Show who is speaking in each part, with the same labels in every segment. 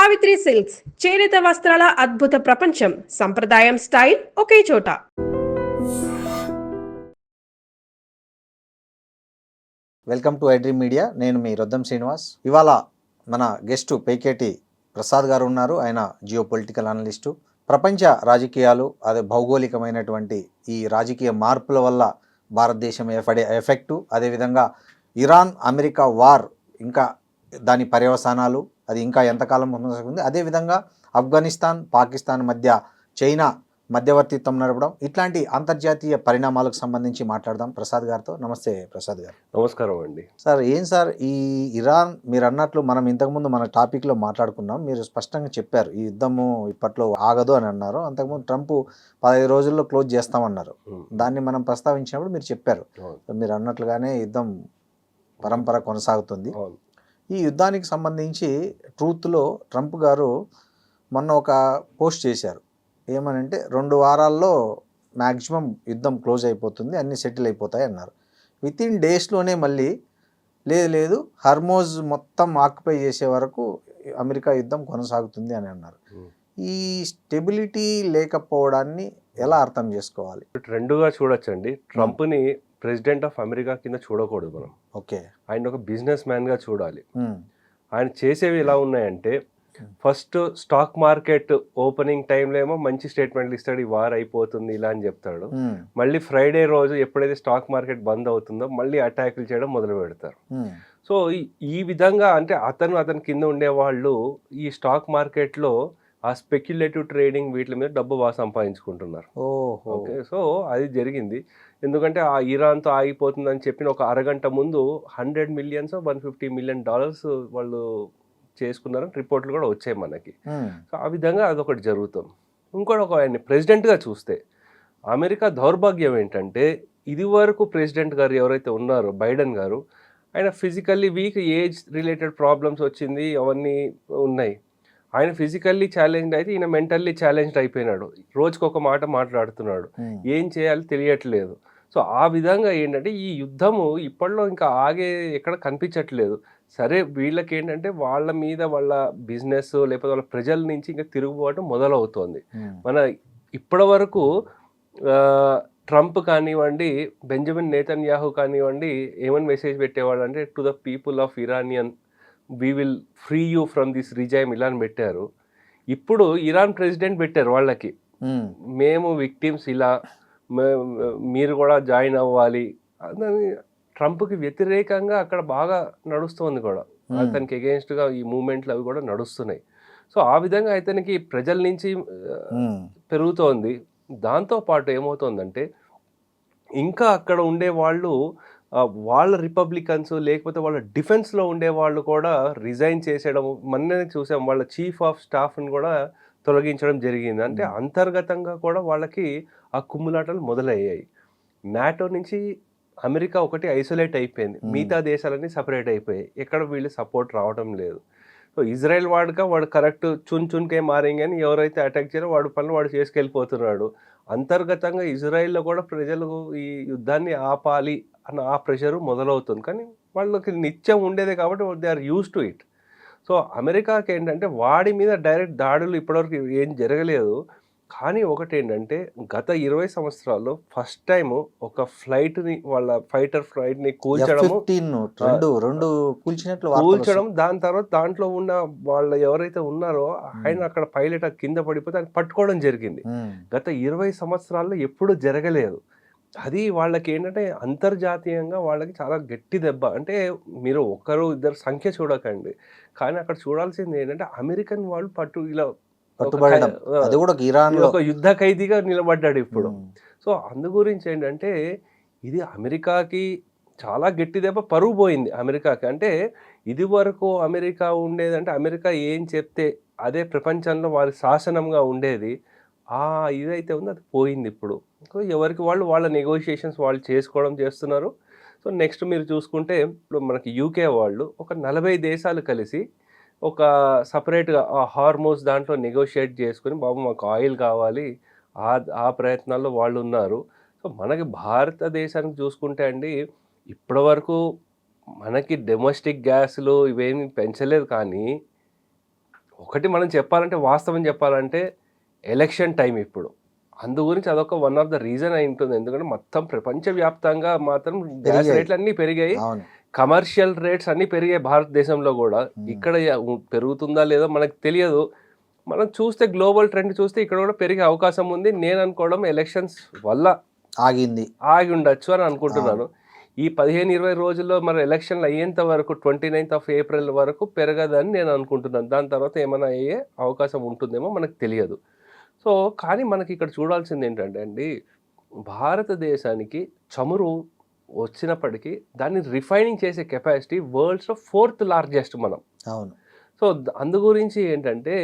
Speaker 1: Savitri silks చేనేత వస్త్రాల అద్భుత ప్రపంచం. సంప్రదాయం స్టైల్ ఒకే చోట.
Speaker 2: Welcome to iDream media. నేను మీ రొద్దం శ్రీనివాస్. ఇవాళ మన గెస్టు పేకేటి ప్రసాద్ గారు ఉన్నారు. ఆయన జియో పొలిటికల్ అనలిస్టు. ప్రపంచ రాజకీయాలు, అదే భౌగోళికమైనటువంటి ఈ రాజకీయ మార్పుల వల్ల భారతదేశం ఏర్పడే ఎఫెక్టు, అదేవిధంగా ఇరాన్ అమెరికా వార్, ఇంకా దాని పర్యవసానాలు, అది ఇంకా ఎంతకాలం కొనసాగుతుంది, అదేవిధంగా ఆఫ్ఘనిస్తాన్ పాకిస్తాన్ మధ్య చైనా మధ్యవర్తిత్వం నడపడం, ఇట్లాంటి అంతర్జాతీయ పరిణామాలకు సంబంధించి మాట్లాడదాం ప్రసాద్ గారితో. నమస్తే ప్రసాద్ గారు.
Speaker 3: నమస్కారం అండి.
Speaker 2: సార్, ఏం సార్ ఈ ఇరాన్, మీరు అన్నట్లు మనం ఇంతకుముందు మన టాపిక్లో మాట్లాడుకున్నాం, మీరు స్పష్టంగా చెప్పారు ఈ యుద్ధము ఇప్పట్లో ఆగదు అని అన్నారు. అంతకుముందు ట్రంప్ 15 రోజుల్లో క్లోజ్ చేస్తామన్నారు. దాన్ని మనం ప్రస్తావించినప్పుడు మీరు చెప్పారు, మీరు అన్నట్లుగానే యుద్ధం పరంపర కొనసాగుతుంది. ఈ యుద్ధానికి సంబంధించి ట్రూత్లో ట్రంప్ గారు మొన్న ఒక పోస్ట్ చేశారు. ఏమనంటే 2 వారాల్లో మ్యాక్సిమం యుద్ధం క్లోజ్ అయిపోతుంది, అన్నీ సెటిల్ అయిపోతాయి అన్నారు. వితిన్ డేస్లోనే మళ్ళీ లేదు హర్మోజ్ మొత్తం ఆక్యుపై చేసే వరకు అమెరికా యుద్ధం కొనసాగుతుంది అని అన్నారు. ఈ స్టెబిలిటీ లేకపోవడాన్ని ఎలా అర్థం చేసుకోవాలి?
Speaker 3: రెండుగా చూడొచ్చండి. ట్రంప్ని ప్రెసిడెంట్ ఆఫ్ అమెరికా కింద చూడకూడదు మనం.
Speaker 2: ఓకే,
Speaker 3: ఆయన ఒక బిజినెస్ మ్యాన్గా చూడాలి. ఆయన చేసేవి ఎలా ఉన్నాయంటే, ఫస్ట్ స్టాక్ మార్కెట్ ఓపెనింగ్ టైంలో ఏమో మంచి స్టేట్మెంట్లు ఇస్తాడు, ఈ వార్ అయిపోతుంది ఇలా అని చెప్తాడు. మళ్ళీ ఫ్రైడే రోజు ఎప్పుడైతే స్టాక్ మార్కెట్ బంద్ అవుతుందో మళ్ళీ అటాకులు చేయడం మొదలు పెడతారు. సో ఈ విధంగా అంటే అతని కింద ఉండేవాళ్ళు ఈ స్టాక్ మార్కెట్లో ఆ స్పెక్యులేటివ్ ట్రేడింగ్ వీటి మీద డబ్బు బాగా సంపాదించుకుంటున్నారు. ఓకే, సో అది జరిగింది. ఎందుకంటే ఆ ఇరాన్తో ఆగిపోతుందని చెప్పిన ఒక అరగంట ముందు $100 million $150 million వాళ్ళు చేసుకున్నారని రిపోర్ట్లు కూడా వచ్చాయి మనకి. సో ఆ విధంగా అదొకటి జరుగుతుంది. ఇంకోటి, ఆయన ప్రెసిడెంట్గా చూస్తే అమెరికా దౌర్భాగ్యం ఏంటంటే, ఇది వరకు ప్రెసిడెంట్ గారు ఎవరైతే ఉన్నారో బైడెన్ గారు, ఆయన physically week, age related problems వచ్చింది, అవన్నీ ఉన్నాయి. ఆయన ఫిజికల్లీ ఛాలెంజ్డ్ అయితే ఈయన మెంటల్లీ ఛాలెంజ్డ్ అయిపోయినాడు. రోజుకొక మాట మాట్లాడుతున్నాడు, ఏం చేయాలి తెలియట్లేదు. సో ఆ విధంగా ఏంటంటే ఈ యుద్ధము ఇప్పట్లో ఇంకా ఆగే ఎక్కడ కనిపించట్లేదు. సరే, వీళ్ళకి ఏంటంటే వాళ్ళ మీద వాళ్ళ బిజినెస్ లేకపోతే వాళ్ళ ప్రజల నుంచి ఇంకా తిరుగుబాటు మొదలవుతోంది. మన ఇప్పటి వరకు ట్రంప్ కానివ్వండి, బెంజమిన్ నేతన్యాహు కానివ్వండి, ఏమని మెసేజ్ పెట్టేవాళ్ళు అంటే, to the people of Iranian we will free you from this regime ఇలా అని పెట్టారు. ఇప్పుడు ఇరాన్ ప్రెసిడెంట్ పెట్టారు వాళ్ళకి, మేము విక్టిమ్స్, ఇలా మీరు కూడా జాయిన్ అవ్వాలి అని. ట్రంప్కి వ్యతిరేకంగా అక్కడ బాగా నడుస్తుంది కూడా, అతనికి అగెయిన్స్ట్గా ఈ మూమెంట్లు అవి కూడా నడుస్తున్నాయి. సో ఆ విధంగా అతనికి ప్రజల నుంచి పెరుగుతోంది. దాంతోపాటు ఏమవుతుందంటే, ఇంకా అక్కడ ఉండే వాళ్ళు వాళ్ళ రిపబ్లికన్స్ లేకపోతే వాళ్ళ డిఫెన్స్లో ఉండేవాళ్ళు కూడా రిజైన్ చేసేయడం మొన్ననే చూసాం. వాళ్ళ చీఫ్ ఆఫ్ స్టాఫ్ని కూడా తొలగించడం జరిగింది. అంటే అంతర్గతంగా కూడా వాళ్ళకి ఆ కుమ్ములాటలు మొదలయ్యాయి. నాటో నుంచి అమెరికా ఒకటి ఐసోలేట్ అయిపోయింది, మిగతా దేశాలన్నీ సపరేట్ అయిపోయాయి. ఎక్కడ వీళ్ళు సపోర్ట్ రావడం లేదు. సో ఇజ్రాయెల్ వాడు కరెక్ట్ చున్కే మారింగ్ అని ఎవరైతే అటాక్ చేయాలో వాడు పనులు వాడు చేసుకెళ్ళిపోతున్నాడు. అంతర్గతంగా ఇజ్రాయెల్లో కూడా ప్రజలు ఈ యుద్ధాన్ని ఆపాలి అన్న ఆ ప్రెషరు మొదలవుతుంది. కానీ వాళ్ళకి నిత్యం ఉండేదే కాబట్టి they are used to it. So అమెరికాకి ఏంటంటే వాడి మీద డైరెక్ట్ దాడులు ఇప్పటివరకు ఏం జరగలేదు. కానీ ఒకటి ఏంటంటే, గత 20 సంవత్సరాల్లో ఫస్ట్ టైం ఒక ఫ్లైట్ని, వాళ్ళ ఫైటర్ ఫ్లైట్ని కూల్చడం, దాని తర్వాత దాంట్లో ఉన్న వాళ్ళు ఎవరైతే ఉన్నారో ఆయన అక్కడ పైలట్ కింద పడిపోతే ఆయన పట్టుకోవడం జరిగింది. గత 20 సంవత్సరాల్లో ఎప్పుడూ జరగలేదు. అది వాళ్ళకి ఏంటంటే అంతర్జాతీయంగా వాళ్ళకి చాలా గట్టి దెబ్బ. అంటే మీరు ఒకరు ఇద్దరు సంఖ్య చూడకండి, కానీ అక్కడ చూడాల్సింది ఏంటంటే అమెరికన్ వాళ్ళు ఇలా ఒక యుద్ధ ఖైదీగా నిలబడ్డాడు ఇప్పుడు. సో అందు గురించి ఏంటంటే ఇది అమెరికాకి చాలా గట్టి దెబ్బ, పరువు పోయింది అమెరికాకి. అంటే ఇది వరకు అమెరికా ఉండేదంటే అమెరికా ఏం చెప్తే అదే ప్రపంచంలో వారి శాసనంగా ఉండేది. ఇదైతే ఉంది అది పోయింది ఇప్పుడు. సో ఎవరికి వాళ్ళ నెగోషియేషన్స్ వాళ్ళు చేస్తున్నారు. సో నెక్స్ట్ మీరు చూసుకుంటే ఇప్పుడు మనకి యూకే వాళ్ళు ఒక 40 దేశాలు కలిసి ఒక సపరేట్గా హార్మోస్ దాంట్లో నెగోషియేట్ చేసుకుని, బాబు మాకు ఆయిల్ కావాలి, ఆ ప్రయత్నాల్లో వాళ్ళు ఉన్నారు. సో మనకి భారతదేశానికి చూసుకుంటే అండి, ఇప్పటి వరకు మనకి డొమెస్టిక్ గ్యాస్లు ఇవేమి పెంచలేదు, కానీ ఒకటి మనం చెప్పాలంటే, వాస్తవం చెప్పాలంటే ఎలక్షన్ టైం ఇప్పుడు. అందు గురించి అదొక వన్ ఆఫ్ ద రీజన్ అయి ఉంటుంది. ఎందుకంటే మొత్తం ప్రపంచవ్యాప్తంగా మాత్రం గ్యాస్ రేట్లు అన్నీ పెరిగాయి. కమర్షియల్ రేట్స్ అన్నీ పెరిగాయి భారతదేశంలో కూడా. ఇక్కడ పెరుగుతుందా లేదో మనకు తెలియదు. మనం చూస్తే గ్లోబల్ ట్రెండ్ చూస్తే ఇక్కడ కూడా పెరిగే అవకాశం ఉంది. నేను అనుకోవడం ఎలక్షన్స్ వల్ల ఆగి ఉండొచ్చు అని అనుకుంటున్నాను. ఈ 15-20 రోజుల్లో మన ఎలక్షన్లు అయ్యేంత వరకు 29th ఏప్రిల్ వరకు పెరగదని నేను అనుకుంటున్నాను. దాని తర్వాత ఏమైనా అయ్యే అవకాశం ఉంటుందేమో మనకు తెలియదు. సో కానీ మనకి ఇక్కడ చూడాల్సింది ఏంటంటే అండి, భారతదేశానికి చమురు వచ్చినప్పటికీ దాన్ని రిఫైనింగ్ చేసే కెపాసిటీ వరల్డ్స్లో 4th లార్జెస్ట్ మనం.
Speaker 2: అవును.
Speaker 3: సో అందు గురించి ఏంటంటే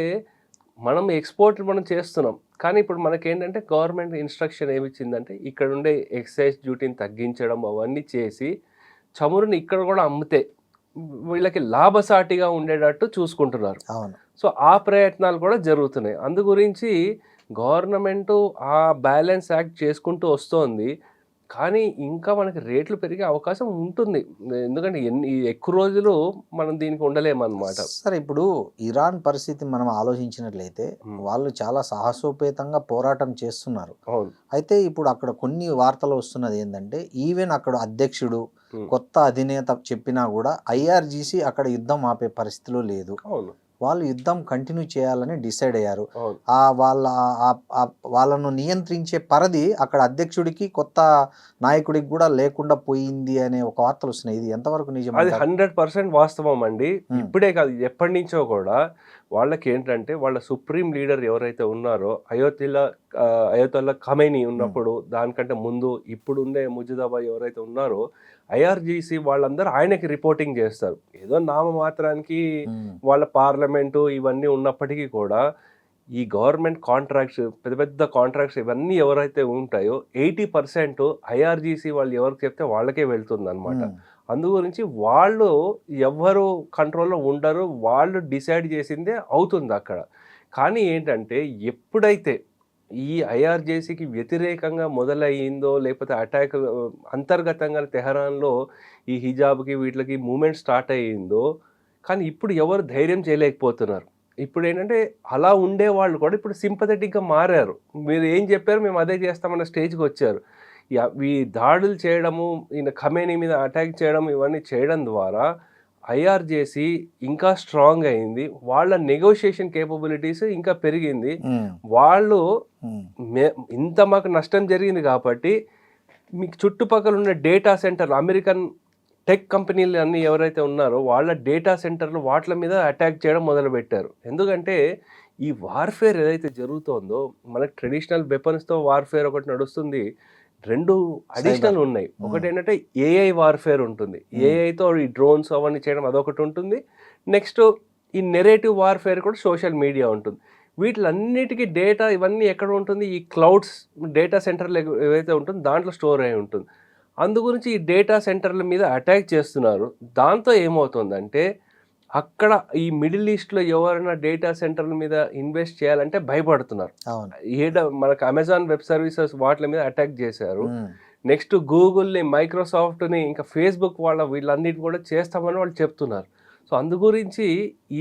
Speaker 3: మనం ఎక్స్పోర్ట్ మనం చేస్తున్నాం. కానీ ఇప్పుడు మనకేంటంటే గవర్నమెంట్ ఇన్స్ట్రక్షన్ ఏమిచ్చిందంటే ఇక్కడ ఉండే ఎక్సైజ్ డ్యూటీని తగ్గించడం అవన్నీ చేసి చమురుని ఇక్కడ కూడా అమ్మితే వీళ్ళకి లాభసాటిగా ఉండేటట్టు చూసుకుంటున్నారు. సో ఆ ప్రయత్నాలు కూడా జరుగుతున్నాయి. అందు గురించి గవర్నమెంటు ఆ బ్యాలెన్స్ యాక్ట్ చేసుకుంటూ వస్తోంది. కానీ ఇంకా మనకి రేట్లు పెరిగే అవకాశం ఉంటుంది. ఎందుకంటే ఎక్కువ రోజులు మనం దీనికి ఉండలేమన్నమాట.
Speaker 2: సరే, ఇప్పుడు ఇరాన్ పరిస్థితి మనం ఆలోచించినట్లయితే వాళ్ళు చాలా సాహసోపేతంగా పోరాటం చేస్తున్నారు. అయితే ఇప్పుడు అక్కడ కొన్ని వార్తలు వస్తున్నది ఏంటంటే, ఈవెన్ అక్కడ అధ్యక్షుడు కొత్త అధినేత చెప్పినా కూడా IRGC అక్కడ యుద్ధం ఆపే పరిస్థితిలో లేదు. వాళ్ళు యుద్ధం కంటిన్యూ చేయాలని డిసైడ్ అయ్యారు. వాళ్ళను నియంత్రించే పరిధి అక్కడ అధ్యక్షుడికి కొత్త నాయకుడికి కూడా లేకుండా పోయింది అనే ఒక వార్తలు వస్తున్నాయి. ఇది ఎంతవరకు నిజం?
Speaker 3: అది 100% వాస్తవం అండి. ఇప్పుడే కాదు, ఎప్పటి నుంచో కూడా వాళ్ళకి ఏంటంటే వాళ్ళ సుప్రీం లీడర్ ఎవరైతే ఉన్నారో అయోతుల్లా ఖమైనీ ఉన్నప్పుడు, దానికంటే ముందు ఇప్పుడు ఉండే ముజిదాబాద్ ఎవరైతే ఉన్నారో IRGC వాళ్ళందరూ ఆయనకి రిపోర్టింగ్ చేస్తారు. ఏదో నామమాత్రానికి వాళ్ళ పార్లమెంటు ఇవన్నీ ఉన్నప్పటికీ కూడా ఈ గవర్నమెంట్ కాంట్రాక్ట్స్, పెద్ద పెద్ద కాంట్రాక్ట్స్ ఇవన్నీ ఎవరైతే ఉంటాయో 80% IRGC వాళ్ళు ఎవరికి చెప్తే వాళ్ళకే వెళ్తుంది అనమాట. అందు గురించి వాళ్ళు ఎవరు కంట్రోల్లో ఉండరు, వాళ్ళు డిసైడ్ చేసిందే అవుతుంది అక్కడ. కానీ ఏంటంటే ఎప్పుడైతే ఈ IRGCకి వ్యతిరేకంగా మొదలయ్యిందో, లేకపోతే అటాక్ అంతర్గతంగా తెహరాన్లో ఈ హిజాబ్కి వీటికి మూమెంట్ స్టార్ట్ అయ్యిందో, కానీ ఇప్పుడు ఎవరు ధైర్యం చేయలేకపోతున్నారు. ఇప్పుడు ఏంటంటే అలా ఉండేవాళ్ళు కూడా ఇప్పుడు సింపథెటిక్గా మారారు. మీరు ఏం చెప్పారు మేము అదే చేస్తామన్న స్టేజ్కి వచ్చారు. ఈ దాడులు చేయడము, ఈయన ఖమేనీ మీద అటాక్ చేయడం, ఇవన్నీ చేయడం ద్వారా IRGC ఇంకా స్ట్రాంగ్ అయింది. వాళ్ళ నెగోషియేషన్ కేపబిలిటీస్ ఇంకా పెరిగింది. వాళ్ళు ఇంత మాకు నష్టం జరిగింది కాబట్టి మీకు చుట్టుపక్కల ఉన్న డేటా సెంటర్, అమెరికన్ టెక్ కంపెనీలు అన్నీ ఎవరైతే ఉన్నారో వాళ్ళ డేటా సెంటర్లు వాటి మీద అటాక్ చేయడం మొదలుపెట్టారు. ఎందుకంటే ఈ వార్ఫేర్ ఏదైతే జరుగుతోందో, మనకు ట్రెడిషనల్ వెపన్స్తో వార్ఫేర్ ఒకటి నడుస్తుంది, 2 అడిషనల్ ఉన్నాయి. ఒకటి ఏంటంటే AI వార్ఫేర్ ఉంటుంది. AIతో ఈ డ్రోన్స్ అవన్నీ చేయడం అదొకటి ఉంటుంది. నెక్స్ట్ ఈ నెరేటివ్ వార్ఫేర్ కూడా సోషల్ మీడియా ఉంటుంది. వీటిలన్నిటికీ డేటా ఇవన్నీ ఎక్కడ ఉంటుంది? ఈ క్లౌడ్స్ డేటా సెంటర్లు ఏవైతే ఉంటుందో దాంట్లో స్టోర్ అయి ఉంటుంది. అందు గురించి ఈ డేటా సెంటర్ల మీద అటాక్ చేస్తున్నారు. దాంతో ఏమవుతుందంటే అక్కడ ఈ మిడిల్ ఈస్ట్లో ఎవరైనా డేటా సెంటర్ల మీద ఇన్వెస్ట్ చేయాలంటే భయపడుతున్నారు. మనకు అమెజాన్ వెబ్ సర్వీసెస్ వాటి మీద అటాక్ చేశారు. నెక్స్ట్ గూగుల్ని, మైక్రోసాఫ్ట్ని, ఇంకా ఫేస్బుక్ వీళ్ళన్నిటి కూడా చేస్తామని వాళ్ళు చెప్తున్నారు. సో అందు గురించి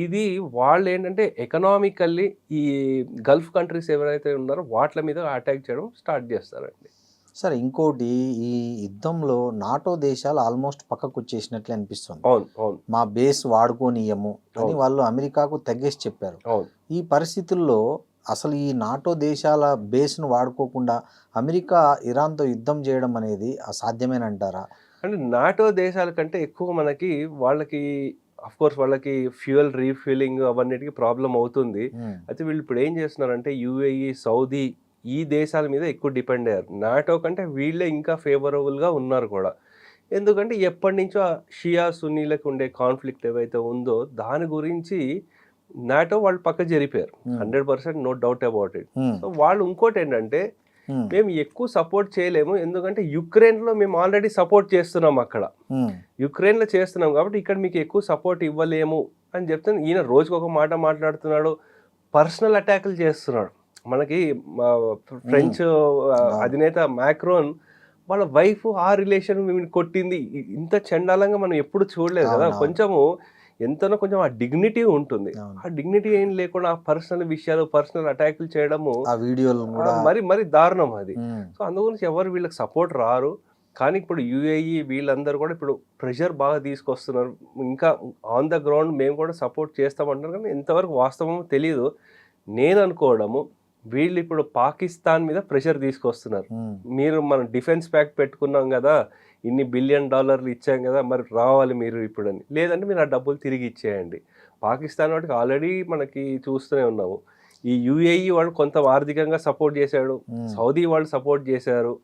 Speaker 3: ఇది వాళ్ళు ఏంటంటే ఎకనామికల్లీ ఈ గల్ఫ్ కంట్రీస్ ఎవరైతే ఉన్నారో వాటి మీద అటాక్ చేయడం స్టార్ట్ చేస్తారండి.
Speaker 2: సరే, ఇంకోటి, ఈ యుద్ధంలో నాటో దేశాలు ఆల్మోస్ట్ పక్కకు వచ్చేసినట్లే అనిపిస్తుంది. మా బేస్ వాడుకోనియము అని వాళ్ళు అమెరికాకు తెగేసి చెప్పారు. ఈ పరిస్థితుల్లో అసలు ఈ నాటో దేశాల బేస్ను వాడుకోకుండా అమెరికా ఇరాన్తో యుద్ధం చేయడం అనేది అసాధ్యమేనంటారా?
Speaker 3: అంటే నాటో దేశాల కంటే ఎక్కువ మనకి వాళ్ళకి అఫ్కోర్స్ వాళ్ళకి ఫ్యూయల్ రీఫిల్లింగ్ అవన్నిటికీ ప్రాబ్లం అవుతుంది. అయితే వీళ్ళు ఇప్పుడు ఏం చేస్తున్నారంటే UAE, సౌదీ ఈ దేశాల మీద ఎక్కువ డిపెండ్ అయ్యారు. నాటో కంటే వీళ్ళే ఇంకా ఫేవరబుల్గా ఉన్నారు కూడా. ఎందుకంటే ఎప్పటి నుంచో షియా సున్నీలకు ఉండే కాన్ఫ్లిక్ట్ ఏవైతే ఉందో దాని గురించి నాటో వాళ్ళు పక్క జరిపారు. 100% no doubt about it. So వాళ్ళు ఇంకోటి ఏంటంటే మేము ఎక్కువ సపోర్ట్ చేయలేము, ఎందుకంటే యుక్రెయిన్లో మేము ఆల్రెడీ సపోర్ట్ చేస్తున్నాం, అక్కడ యుక్రెయిన్లో చేస్తున్నాం కాబట్టి ఇక్కడ మీకు ఎక్కువ సపోర్ట్ ఇవ్వలేము అని చెప్తాను. ఈయన రోజుకు ఒక మాట మాట్లాడుతున్నాడు, పర్సనల్ అటాకులు చేస్తున్నాడు. మనకి ఫ్రెంచ్ అధినేత మ్యాక్రోన్ వాళ్ళ వైఫ్ ఆ రిలేషన్ కొట్టింది. ఇంత చండాలంగా మనం ఎప్పుడు చూడలేదు కదా. కొంచెము ఎంతనో కొంచెం ఆ డిగ్నిటీ ఉంటుంది.
Speaker 2: అవును.
Speaker 3: ఆ డిగ్నిటీ ఏం లేకుండా ఆ పర్సనల్ విషయాలు, పర్సనల్ అటాకులు చేయడము
Speaker 2: ఆ వీడియోలు కూడా
Speaker 3: మరి దారుణం అది.
Speaker 2: ఉమ్,
Speaker 3: సో అందు గురించి ఎవరు వీళ్ళకి సపోర్ట్ రారు. కానీ ఇప్పుడు యూఏఈ వీళ్ళందరూ కూడా ఇప్పుడు ప్రెషర్ బాగా తీసుకొస్తున్నారు. ఇంకా ఆన్ ద గ్రౌండ్ మేము కూడా సపోర్ట్ చేస్తామంటున్నారు, కానీ ఎంతవరకు వాస్తవమో తెలీదు. నేను అనుకోవడము వీళ్ళు ఇప్పుడు పాకిస్తాన్ మీద ప్రెషర్ తీసుకొస్తున్నారు.
Speaker 2: ఉమ్,
Speaker 3: మీరు మనం డిఫెన్స్ ప్యాక్ట్ పెట్టుకున్నాం కదా, ఇన్ని $1 బిలియన్ ఇచ్చాం కదా, మరి రావాలి మీరు ఇప్పుడని. లేదంటే మీరు ఆ డబ్బులు తిరిగి ఇచ్చేయండి. పాకిస్తాన్ వాటికి ఆల్రెడీ మనకి చూస్తూనే ఉన్నాము. ఈ యూఏఈ వాళ్ళు కొంత ఆర్థికంగా సపోర్ట్ చేశాడు, సౌదీ వాళ్ళు సపోర్ట్ చేశారు,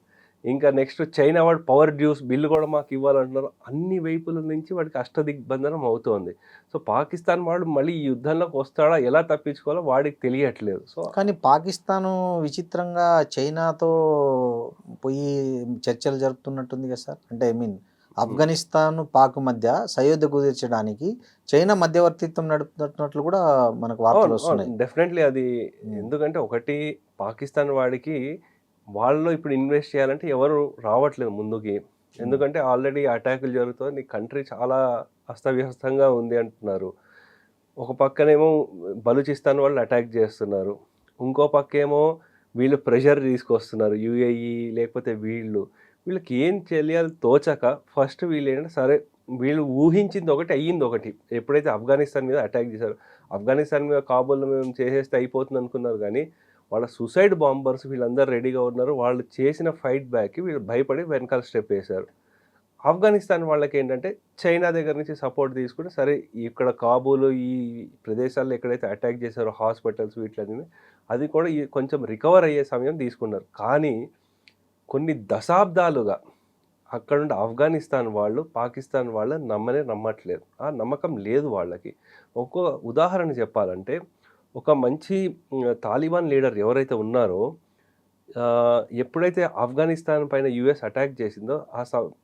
Speaker 3: ఇంకా నెక్స్ట్ చైనా వాడు పవర్ డ్యూస్ బిల్లు కూడా మాకు ఇవ్వాలంటున్నారు. అన్ని వైపుల నుంచి వాడికి అష్టదిగ్బంధనం అవుతోంది. సో పాకిస్తాన్ వాడు మళ్ళీ ఈ యుద్ధంలోకి వస్తాడా, ఎలా తప్పించుకోవాలో వాడికి తెలియట్లేదు. సో
Speaker 2: కానీ పాకిస్తాను విచిత్రంగా చైనాతో పోయి చర్చలు జరుపుతున్నట్టుంది కదా సార్. అంటే ఐ మీన్ ఆఫ్ఘనిస్తాన్ పాక్ మధ్య సయోధ్య కుదిర్చడానికి చైనా మధ్యవర్తిత్వం నడుపుతున్నట్లు కూడా మనకు వార్తలు వస్తున్నాయి.
Speaker 3: డెఫినెట్లీ అది. ఎందుకంటే ఒకటి పాకిస్తాన్ వాడికి వాళ్ళు ఇప్పుడు ఇన్వెస్ట్ చేయాలంటే ఎవరు రావట్లేదు ముందుకి. ఎందుకంటే ఆల్రెడీ అటాకులు జరుగుతుంది, కంట్రీ చాలా అస్తవ్యస్తంగా ఉంది అంటున్నారు. ఒక పక్కనేమో బలూచిస్తాన్ వాళ్ళు అటాక్ చేస్తున్నారు, ఇంకో పక్కేమో వీళ్ళు ప్రెషర్ తీసుకొస్తున్నారు యూఏఈ, లేకపోతే వీళ్ళకి ఏం తెలియాలి తోచక ఫస్ట్ వీళ్ళు ఏంటంటే సరే వీళ్ళు ఊహించింది ఒకటి అయ్యింది ఒకటి. ఎప్పుడైతే ఆఫ్ఘనిస్తాన్ మీద అటాక్ చేశారు, ఆఫ్ఘనిస్తాన్ మీద కాబూల్లో మేము చేసేస్తే అయిపోతుంది అనుకున్నారు, కానీ వాళ్ళ సూసైడ్ బాంబర్స్ వీళ్ళందరూ రెడీగా ఉన్నారు. వాళ్ళు చేసిన ఫైట్ బ్యాక్కి వీళ్ళు భయపడి వెనకాల స్టెప్ వేశారు. ఆఫ్ఘనిస్తాన్ వాళ్ళకి ఏంటంటే చైనా దగ్గర నుంచి సపోర్ట్ తీసుకుని సరే ఇక్కడ కాబూలు ఈ ప్రదేశాల్లో ఎక్కడైతే అటాక్ చేశారో హాస్పిటల్స్ వీటిని అది కూడా కొంచెం రికవర్ అయ్యే సమయం తీసుకున్నారు. కానీ కొన్ని దశాబ్దాలుగా అక్కడ నుండి ఆఫ్ఘనిస్తాన్ వాళ్ళు పాకిస్తాన్ వాళ్ళు నమ్మట్లేదు. ఆ నమ్మకం లేదు వాళ్ళకి. ఒక్కో ఉదాహరణ చెప్పాలంటే ఒక మంచి తాలిబాన్ లీడర్ ఎవరైతే ఉన్నారో ఎప్పుడైతే ఆఫ్ఘనిస్తాన్ పైన యుఎస్ అటాక్ చేసిందో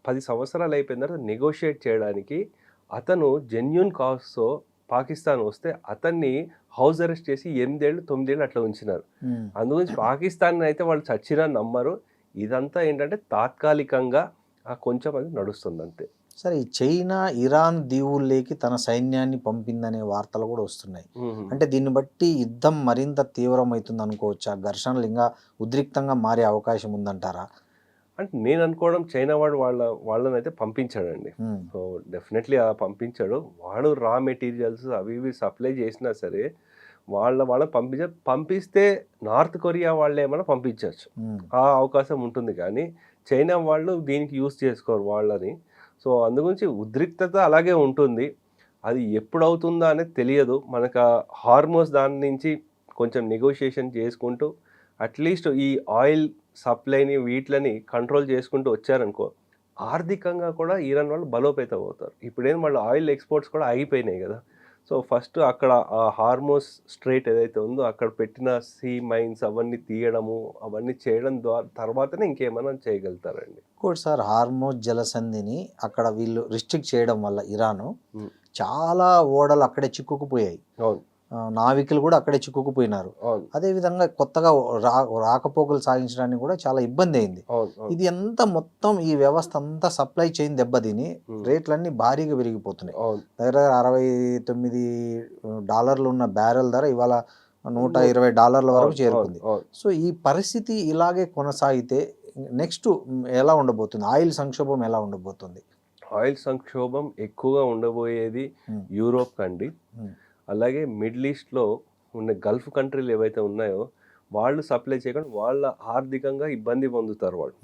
Speaker 3: 10 సంవత్సరాలు అయిపోయిన తర్వాత నెగోషియేట్ చేయడానికి అతను జెన్యూన్ కాజ్తో పాకిస్తాన్ వస్తే అతన్ని హౌస్ అరెస్ట్ చేసి 8 ఏళ్ళు 9 ఏళ్ళు అట్లా ఉంచినారు. అందుగురించి పాకిస్తాన్ అయితే వాళ్ళు చచ్చినా నమ్మరు. ఇదంతా ఏంటంటే తాత్కాలికంగా కొంచెం అది నడుస్తుంది అంతే.
Speaker 2: సరే, ఈ చైనా ఇరాన్ దీవుల్లోకి తన సైన్యాన్ని పంపిందనే వార్తలు కూడా వస్తున్నాయి. అంటే దీన్ని బట్టి యుద్ధం మరింత తీవ్రమవుతుంది అనుకోవచ్చా? ఘర్షణలు ఇంకా ఉద్రిక్తంగా మారే అవకాశం ఉందంటారా?
Speaker 3: అంటే నేను అనుకోవడం చైనా వాడు వాళ్ళని అయితే పంపించాడండి. సో డెఫినెట్లీ పంపించాడు. వాడు రా మెటీరియల్స్ అవి ఇవి సప్లై చేసినా సరే వాళ్ళని పంపిస్తే నార్త్ కొరియా వాళ్ళు ఏమైనా పంపించవచ్చు, ఆ అవకాశం ఉంటుంది. కానీ చైనా వాళ్ళు దీనికి యూస్ చేసుకోరు వాళ్ళని. సో అందుగురించి ఉద్రిక్తత అలాగే ఉంటుంది. అది ఎప్పుడు అవుతుందా అనేది తెలియదు. మనకు హార్మోస్ దాని నుంచి కొంచెం నెగోషియేషన్ చేసుకుంటూ అట్లీస్ట్ ఈ ఆయిల్ సప్లైని వీటిని కంట్రోల్ చేసుకుంటూ వచ్చారనుకో, ఆర్థికంగా కూడా ఇరాన్ వాళ్ళు బలోపేతం అవుతారు. ఇప్పుడేం వాళ్ళ ఆయిల్ ఎక్స్పోర్ట్స్ కూడా ఆగిపోయినాయి కదా. సో ఫస్ట్ అక్కడ ఆ హార్మోస్ స్ట్రైట్ ఏదైతే ఉందో అక్కడ పెట్టిన సీ మైన్స్ అవన్నీ తీయడము అవన్నీ చేయడం ద్వారా తర్వాతనే ఇంకేమైనా చేయగలుగుతారండి.
Speaker 2: ఇంకోటి సార్, హార్మోజ్ జలసంధిని అక్కడ వీళ్ళు రిస్ట్రిక్ట్ చేయడం వల్ల ఇరాను చాలా ఓడలు అక్కడే చిక్కుకుపోయాయి.
Speaker 3: అవును,
Speaker 2: నావికులు కూడా అక్కడే చిక్కుకుపోయినారు. అదేవిధంగా కొత్తగా రాకపోకలు సాగించడానికి కూడా చాలా ఇబ్బంది అయింది. ఇది ఎంత మొత్తం ఈ వ్యవస్థ అంతా సప్లై చైన్ దెబ్బతిని రేట్లన్నీ భారీగా పెరిగిపోతున్నాయి. దగ్గర $69 ఉన్న బ్యారెల్ ధర ఇవాళ $120 వరకు చేరుకుంది. సో ఈ పరిస్థితి ఇలాగే కొనసాగితే నెక్స్ట్ ఎలా ఉండబోతుంది? ఆయిల్ సంక్షోభం ఎలా ఉండబోతుంది?
Speaker 3: ఆయిల్ సంక్షోభం ఎక్కువగా ఉండబోయేది యూరోప్ కండి, అలాగే మిడిల్ ఈస్ట్లో ఉన్న గల్ఫ్ కంట్రీలు ఏవైతే ఉన్నాయో వాళ్ళు సప్లై చేయకుండా వాళ్ళ ఆర్థికంగా ఇబ్బంది పొందుతారు వాళ్ళు.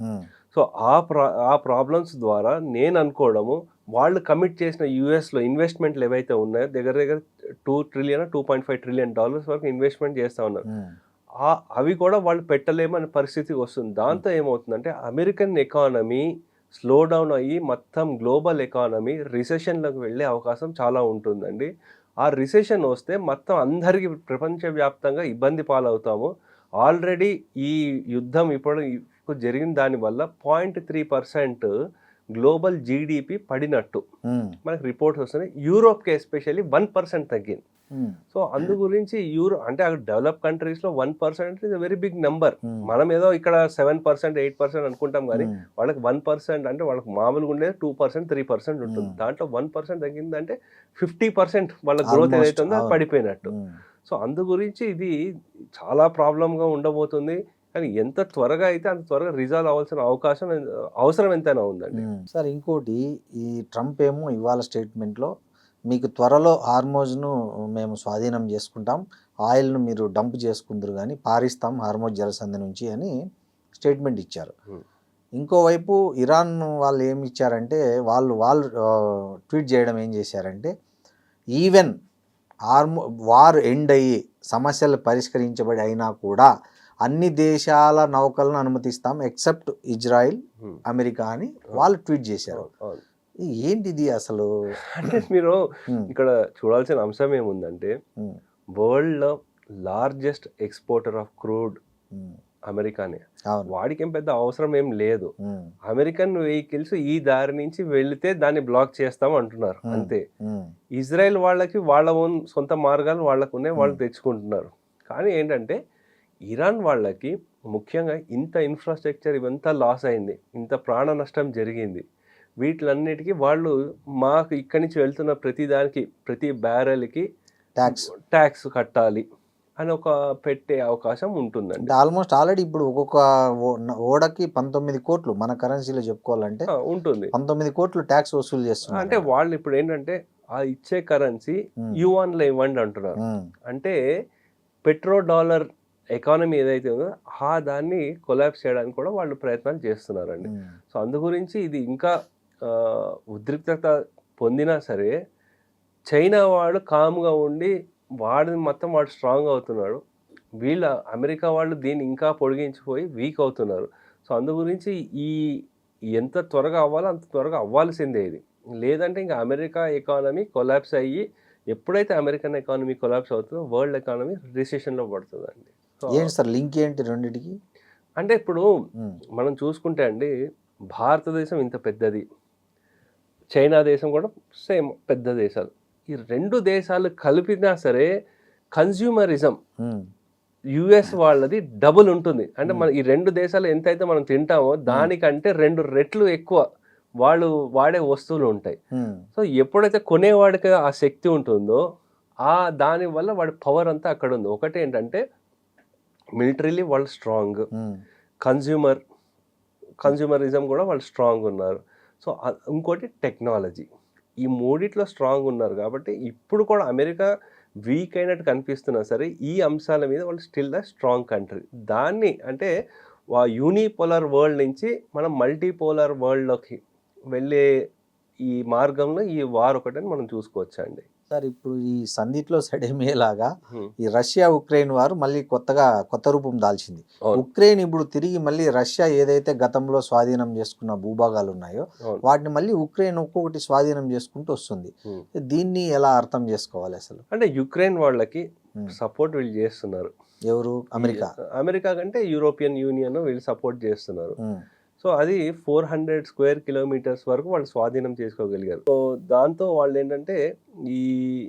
Speaker 3: సో ఆ ప్రాబ్లమ్స్ ద్వారా నేను అనుకోవడము వాళ్ళు కమిట్ చేసిన యూఎస్లో ఇన్వెస్ట్మెంట్లు ఏవైతే ఉన్నాయో దగ్గర $2 ట్రిలియన్ $2.5 ట్రిలియన్ వరకు ఇన్వెస్ట్మెంట్ చేస్తూ ఉన్నారు. అవి కూడా వాళ్ళు పెట్టలేమనే పరిస్థితికి వస్తుంది. దాంతో ఏమవుతుందంటే అమెరికన్ ఎకానమీ స్లో డౌన్ అయ్యి మొత్తం గ్లోబల్ ఎకానమీ రిసెషన్లోకి వెళ్ళే అవకాశం చాలా ఉంటుందండి. ఆ రిసెషన్ వస్తే మొత్తం అందరికీ ప్రపంచవ్యాప్తంగా ఇబ్బంది పాలవుతాము. ఆల్రెడీ ఈ యుద్ధం ఇప్పుడు జరిగిన దానివల్ల 0.3% గ్లోబల్ జీడిపి పడినట్టు మనకు రిపోర్ట్స్ వస్తున్నాయి. యూరోప్కి ఎస్పెషల్లీ 1% తగ్గింది. సో అందు గురించి అంటే అక్కడ డెవలప్ కంట్రీస్లో 1% is a very big number. మనం ఏదో ఇక్కడ 7%, 8% అనుకుంటాం కానీ వాళ్ళకి 1% అంటే వాళ్ళకి మామూలుగా ఉండేది 2%, 3% ఉంటుంది. దాంట్లో 1% తగ్గిందంటే 50% వాళ్ళ గ్రోత్ ఏదైతే ఉందో అది పడిపోయినట్టు. సో అందు గురించి ఇది చాలా ప్రాబ్లంగా ఉండబోతుంది. కానీ ఎంత త్వరగా అయితే అంత త్వరగా రిజాల్వ్ అవ్వాల్సిన అవసరం ఎంతైనా ఉందండి.
Speaker 2: సార్ ఇంకోటి, ఈ ట్రంప్ ఏమో ఇవాళ స్టేట్మెంట్లో మీకు త్వరలో హార్మోజ్ను మేము స్వాధీనం చేసుకుంటాం, ఆయిల్ను మీరు డంప్ చేసుకుందరు కానీ పారిస్తాం హార్మోజ్ జలసంధి నుంచి అని స్టేట్మెంట్ ఇచ్చారు. ఇంకోవైపు ఇరాన్ వాళ్ళు ఏమి ఇచ్చారంటే వాళ్ళు ట్వీట్ చేయడం ఏం చేశారంటే, ఈవెన్ వార్ ఎండ్ అయ్యి సమస్యలు పరిష్కరించబడి అయినా కూడా అన్ని దేశాల నౌకలను అనుమతిస్తాం ఎక్సెప్ట్ ఇజ్రాయిల్, అమెరికా అని వాళ్ళు ట్వీట్ చేశారు. ఏంటిది అసలు?
Speaker 3: అంటే మీరు ఇక్కడ చూడాల్సిన అంశం ఏముందంటే, వరల్డ్ లో లార్జెస్ట్ ఎక్స్పోర్టర్ ఆఫ్ క్రూడ్ అమెరికానే. వాడికి ఏం పెద్ద అవసరం ఏం లేదు. అమెరికన్ వెహికల్స్ ఈ దారి నుంచి వెళితే దాన్ని బ్లాక్ చేస్తాం అంటున్నారు అంతే. ఇజ్రాయెల్ వాళ్ళకి వాళ్ళ సొంత మార్గాలు వాళ్ళకు ఉన్నాయి, వాళ్ళు తెచ్చుకుంటున్నారు. కానీ ఏంటంటే ఇరాన్ వాళ్ళకి ముఖ్యంగా ఇంత ఇన్ఫ్రాస్ట్రక్చర్ ఇవంతా లాస్ అయింది, ఇంత ప్రాణ నష్టం జరిగింది. వీటిలన్నిటికీ వాళ్ళు మాకు ఇక్కడి నుంచి వెళ్తున్న ప్రతి దానికి, ప్రతి బ్యారెల్కి ట్యాక్స్ కట్టాలి అని ఒక పెట్టే అవకాశం ఉంటుందండి.
Speaker 2: ఆల్మోస్ట్ ఆల్రెడీ ఇప్పుడు ఒక్కొక్క ఓడకి 19 కోట్లు మన కరెన్సీలో చెప్పుకోవాలంటే ఉంటుంది, 19 కోట్లు ట్యాక్స్ వసూలు చేస్తున్నారు.
Speaker 3: అంటే వాళ్ళు ఇప్పుడు ఏంటంటే ఆ ఇచ్చే కరెన్సీ యువాన్లో ఇవ్వండి అంటున్నారు. అంటే పెట్రో డాలర్ ఎకానమీ ఏదైతే ఉందో ఆ దాన్ని కొలాప్స్ చేయడానికి కూడా వాళ్ళు ప్రయత్నాలు చేస్తున్నారండి. సో అందు గురించి ఇది ఇంకా ఉద్రిక్తత పొందినా సరే చైనా వాడు కామ్గా ఉండి వాడిని మొత్తం వాడు స్ట్రాంగ్ అవుతున్నాడు. అమెరికా వాళ్ళు దీన్ని ఇంకా పొడిగించిపోయి వీక్ అవుతున్నారు. సో అందు గురించి ఈ ఎంత త్వరగా అవ్వాలో అంత త్వరగా అవ్వాల్సిందే ఇది. లేదంటే ఇంకా అమెరికా ఎకానమీ కొలాప్స్ అయ్యి, ఎప్పుడైతే అమెరికన్ ఎకానమీ కొలాప్స్ అవుతుందో వరల్డ్ ఎకానమీ రిసెషన్లో పడుతుందండి.
Speaker 2: ఏంటి సార్ లింక్ ఏంటి రెండింటికి?
Speaker 3: అంటే ఇప్పుడు మనం చూసుకుంటే అండి, భారతదేశం ఇంత పెద్దది, చైనా దేశం కూడా సేమ్ పెద్ద దేశాలు. ఈ రెండు దేశాలు కలిపినా సరే కన్జ్యూమరిజం యుఎస్ వాళ్ళది డబుల్ ఉంటుంది. అంటే మన ఈ రెండు దేశాలు ఎంతైతే మనం తింటామో దానికంటే 2 రెట్లు ఎక్కువ వాళ్ళు వాడే వస్తువులు ఉంటాయి. సో ఎప్పుడైతే కొనేవాడికి ఆ శక్తి ఉంటుందో దానివల్ల వాడి పవర్ అంతా అక్కడ ఉంది. ఒకటి ఏంటంటే మిలిటరీలీ వాళ్ళు స్ట్రాంగ్, కన్జ్యూమరిజం కూడా వాళ్ళు స్ట్రాంగ్ ఉన్నారు. సో ఇంకోటి టెక్నాలజీ, ఈ మూడిట్లో స్ట్రాంగ్ ఉన్నారు. కాబట్టి ఇప్పుడు కూడా అమెరికా వీక్ అయినట్టు కనిపిస్తున్నా సరే ఈ అంశాల మీద వాళ్ళు స్టిల్ ద స్ట్రాంగ్ కంట్రీ. దాన్ని అంటే యూనిపోలార్ వరల్డ్ నుంచి మనం మల్టీపోలార్ వరల్డ్లోకి వెళ్ళే ఈ మార్గంలో ఈ వార్ ఒకటని మనం చూసుకోవచ్చండి.
Speaker 2: సార్ ఇప్పుడు ఈ సంధిలో సడేమేలాగా ఈ రష్యా ఉక్రెయిన్ వారు మళ్ళీ కొత్త రూపం దాల్చింది. ఉక్రెయిన్ ఇప్పుడు తిరిగి మళ్ళీ రష్యా ఏదైతే గతంలో స్వాధీనం చేసుకున్న భూభాగాలు ఉన్నాయో వాటిని మళ్ళీ ఉక్రెయిన్ ఒక్కొక్కటి స్వాధీనం చేసుకుంటూ వస్తుంది. దీన్ని ఎలా అర్థం చేసుకోవాలి అసలు?
Speaker 3: అంటే యుక్రెయిన్ వాళ్ళకి సపోర్ట్ వీళ్ళు చేస్తున్నారు.
Speaker 2: ఎవరు?
Speaker 3: అమెరికా కంటే యూరోపియన్ యూనియన్ వీళ్ళు సపోర్ట్ చేస్తున్నారు. సో అది 400 స్క్వేర్ కిలోమీటర్స్ వరకు వాళ్ళు స్వాధీనం చేసుకోగలిగారు. సో దాంతో వాళ్ళు ఏంటంటే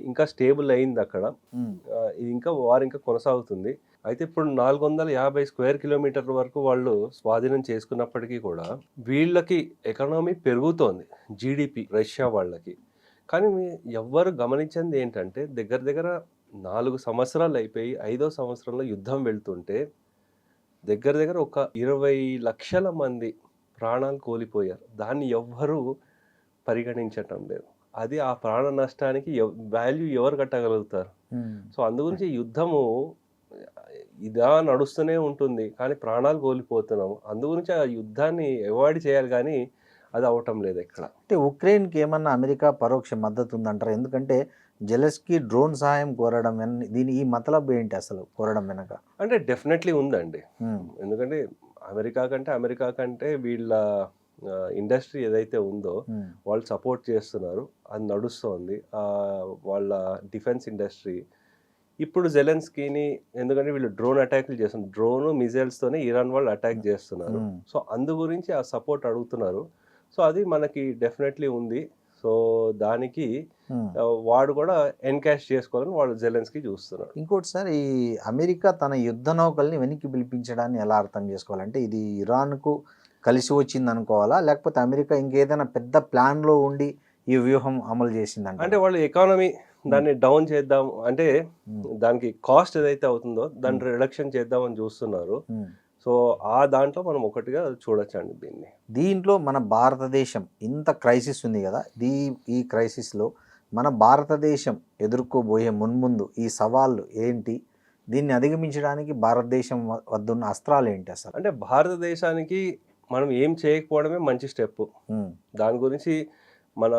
Speaker 3: ఇంకా స్టేబుల్ అయింది అక్కడ. ఇది ఇంకా వారు ఇంకా కొనసాగుతుంది. అయితే ఇప్పుడు 450 స్క్వేర్ కిలోమీటర్ల వరకు వాళ్ళు స్వాధీనం చేసుకున్నప్పటికీ కూడా వీళ్ళకి ఎకానమీ పెరుగుతోంది, జీడిపి రష్యా వాళ్ళకి. కానీ ఎవ్వరు గమనించింది ఏంటంటే దగ్గర 4 సంవత్సరాలు అయిపోయి 5వ సంవత్సరంలో యుద్ధం వెళ్తుంటే దగ్గర ఒక 20 లక్షల మంది ప్రాణాలు కోల్పోయారు. దాన్ని ఎవ్వరూ పరిగణించటం లేదు. అది ఆ ప్రాణ నష్టానికి వాల్యూ ఎవరు కట్టగలుగుతారు? సో అందుగురించి యుద్ధము ఇదా నడుస్తూనే ఉంటుంది, కానీ ప్రాణాలు కోల్పోతున్నాము. అందుగురించి ఆ యుద్ధాన్ని అవాయిడ్ చేయాలి, కానీ అది అవటం లేదు ఎక్కడ.
Speaker 2: అంటే ఉక్రెయిన్కి ఏమన్నా అమెరికా పరోక్ష మద్దతు ఉందంటారా? ఎందుకంటే జెలెన్స్కీ డ్రోన్ సహాయం కోరడం, ఈ మతలబ్ ఏంటి అసలు కోరడం వెనక?
Speaker 3: అంటే డెఫినెట్లీ ఉందండి. ఎందుకంటే అమెరికా కంటే వీళ్ళ ఇండస్ట్రీ ఏదైతే ఉందో వాళ్ళు సపోర్ట్ చేస్తున్నారు, అది నడుస్తోంది. వాళ్ళ డిఫెన్స్ ఇండస్ట్రీ ఇప్పుడు జెలెన్స్కీని, ఎందుకంటే వీళ్ళు డ్రోన్ అటాక్లు చేస్తున్నారు, డ్రోన్ మిజైల్స్తోనే ఇరాన్ వాళ్ళు అటాక్ చేస్తున్నారు. సో అందు గురించి ఆ సపోర్ట్ అడుగుతున్నారు. సో అది మనకి డెఫినెట్లీ ఉంది. సో దానికి వాడు కూడా ఎన్కాష్ చేసుకోవాలని వాడు జెలెన్స్కీ చూస్తున్నాడు.
Speaker 2: ఇంకోటి సార్, ఈ అమెరికా తన యుద్ధ నౌకల్ని వెనక్కి పిలిపించడాన్ని ఎలా అర్థం చేసుకోవాలంటే, ఇది ఇరాన్కు కలిసి వచ్చింది అనుకోవాలా, లేకపోతే అమెరికా ఇంకేదైనా పెద్ద ప్లాన్లో ఉండి ఈ వ్యూహం అమలు చేసిందంట?
Speaker 3: అంటే వాళ్ళు ఎకానమీ దాన్ని డౌన్ చేద్దాం అంటే దానికి కాస్ట్ ఏదైతే అవుతుందో దాన్ని రిడక్షన్ చేద్దామని చూస్తున్నారు. సో ఆ దాంట్లో మనం ఒకటిగా చూడొచ్చండి దీన్ని.
Speaker 2: దీంట్లో మన భారతదేశం ఇంత క్రైసిస్ ఉంది కదా, ఈ క్రైసిస్లో మన భారతదేశం ఎదుర్కోబోయే మున్ముందు ఈ సవాళ్ళు ఏంటి, దీన్ని అధిగమించడానికి భారతదేశం వద్ద ఉన్న అస్త్రాలు ఏంటి అసలు?
Speaker 3: అంటే భారతదేశానికి మనం ఏం చేయకపోవడమే మంచి స్టెప్. దాని గురించి మన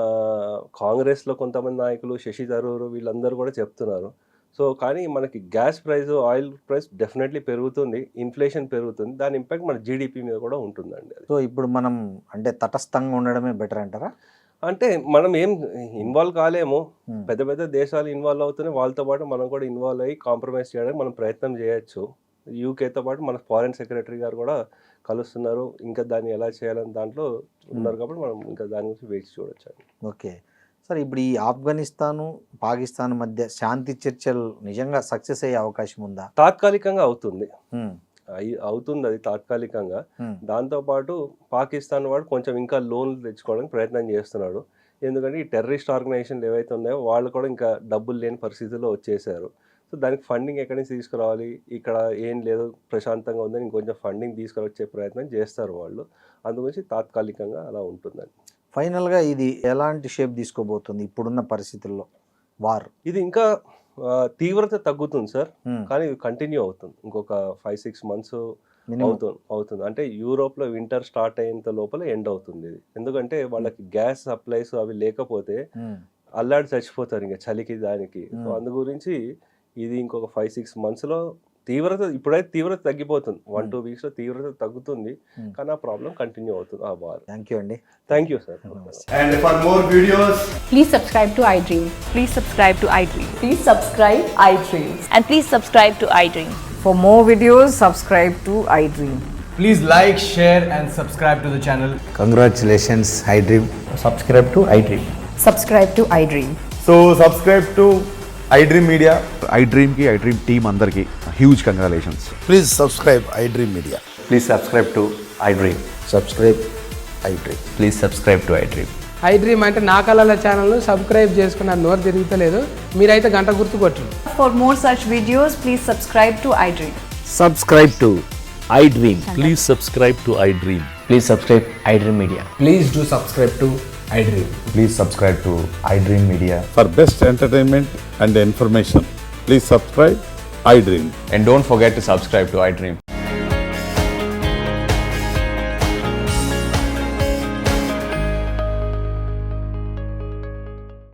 Speaker 3: కాంగ్రెస్లో కొంతమంది నాయకులు, శశి థరూర్ వీళ్ళందరూ కూడా చెప్తున్నారు. సో కానీ మనకి gas price, oil price definitely పెరుగుతుంది, ఇన్ఫ్లేషన్ పెరుగుతుంది, దాని ఇంపాక్ట్ మన జీడిపి మీద కూడా ఉంటుందండి.
Speaker 2: సో ఇప్పుడు మనం అంటే తటస్థంగా ఉండడమే బెటర్ అంటారా?
Speaker 3: అంటే మనం ఏం ఇన్వాల్వ్ కాలేము, పెద్ద పెద్ద దేశాలు ఇన్వాల్వ్ అవుతున్నాయి, వాళ్ళతో పాటు మనం కూడా ఇన్వాల్వ్ అయ్యి కాంప్రమైజ్ చేయడానికి మనం ప్రయత్నం చేయొచ్చు. యూకేతో పాటు మన ఫారెన్ సెక్రటరీ గారు కూడా కలుస్తున్నారు, ఇంకా దాన్ని ఎలా చేయాలని దాంట్లో ఉన్నారు, కాబట్టి మనం ఇంకా దాని గురించి వేచి చూడొచ్చు.
Speaker 2: ఓకే సార్, ఇప్పుడు ఈ ఆఫ్ఘనిస్తాను పాకిస్తాన్ మధ్య శాంతి చర్చలు నిజంగా సక్సెస్ అయ్యే అవకాశం ఉందా?
Speaker 3: తాత్కాలికంగా అవుతుంది అది తాత్కాలికంగా. దాంతోపాటు పాకిస్తాన్ వాడు కొంచెం ఇంకా లోన్లు తెచ్చుకోవడానికి ప్రయత్నం చేస్తున్నాడు. ఎందుకంటే ఈ టెర్రరిస్ట్ ఆర్గనైజేషన్లు ఏవైతే ఉన్నాయో వాళ్ళు కూడా ఇంకా డబ్బులు లేని పరిస్థితుల్లో వచ్చేసారు. సో దానికి ఫండింగ్ ఎక్కడి నుంచి తీసుకురావాలి, ఇక్కడ ఏం లేదు ప్రశాంతంగా ఉందని ఇంకొంచెం ఫండింగ్ తీసుకురొచ్చే ప్రయత్నం చేస్తారు వాళ్ళు. అందుగురించి తాత్కాలికంగా అలా ఉంటుందండి.
Speaker 2: ఫైనల్గా ఇది ఎలాంటి షేప్ తీసుకోబోతుంది ఇప్పుడున్న పరిస్థితుల్లో వార్?
Speaker 3: ఇది ఇంకా తీవ్రత తగ్గుతుంది సార్, కానీ ఇది కంటిన్యూ అవుతుంది. ఇంకొక 5-6 months అవుతుంది. అంటే యూరోప్లో వింటర్ స్టార్ట్ అయ్యేంత లోపల ఎండ్ అవుతుంది ఇది. ఎందుకంటే వాళ్ళకి గ్యాస్ సప్లైస్ అవి లేకపోతే అల్లాడి చచ్చిపోతారు ఇంకా చలికి దానికి. సో అందు గురించి ఇది ఇంకొక 5-6 monthsలో తీవ్రత, ఇప్పుడైతే తీవ్రత తగ్గిపోతుంది, 1-2 weeksలో తీవ్రత తగ్గుతుంది, కానీ ఆ ప్రాబ్లం కంటిన్యూ అవుతుంది ఆ వార్.
Speaker 2: థ్యాంక్ యూ అండి.
Speaker 3: Thank you sir.
Speaker 4: And for more videos,
Speaker 5: Please subscribe to iDream.
Speaker 6: Please subscribe to iDream.
Speaker 5: Please subscribe iDream.
Speaker 6: And please subscribe to iDream.
Speaker 7: For more videos, subscribe to iDream.
Speaker 4: please like, share and subscribe to the channel.
Speaker 8: Congratulations, iDream.
Speaker 4: Subscribe to iDream.
Speaker 5: Subscribe to iDream.
Speaker 4: So subscribe to iDream Media.
Speaker 8: iDream ki iDream team andarki huge congratulations.
Speaker 9: Please subscribe iDream Media.
Speaker 8: Please subscribe to iDream.
Speaker 9: Subscribe iDream.
Speaker 8: Please subscribe to iDream.
Speaker 10: iDream అంటే నా కళల ఛానల్ను subscribe చేసుకున్న నోరు తిరుగుతలేదు, మీరైతే గంట గుర్తు కొట్టండి.
Speaker 5: For more such videos, please subscribe to iDream.
Speaker 11: Subscribe to iDream. Please subscribe to iDream.
Speaker 8: Please subscribe iDream Media.
Speaker 4: Please do subscribe to iDream.
Speaker 8: Please subscribe to iDream Media.
Speaker 9: For best entertainment and information, please subscribe iDream.
Speaker 8: And don't forget to subscribe to iDream.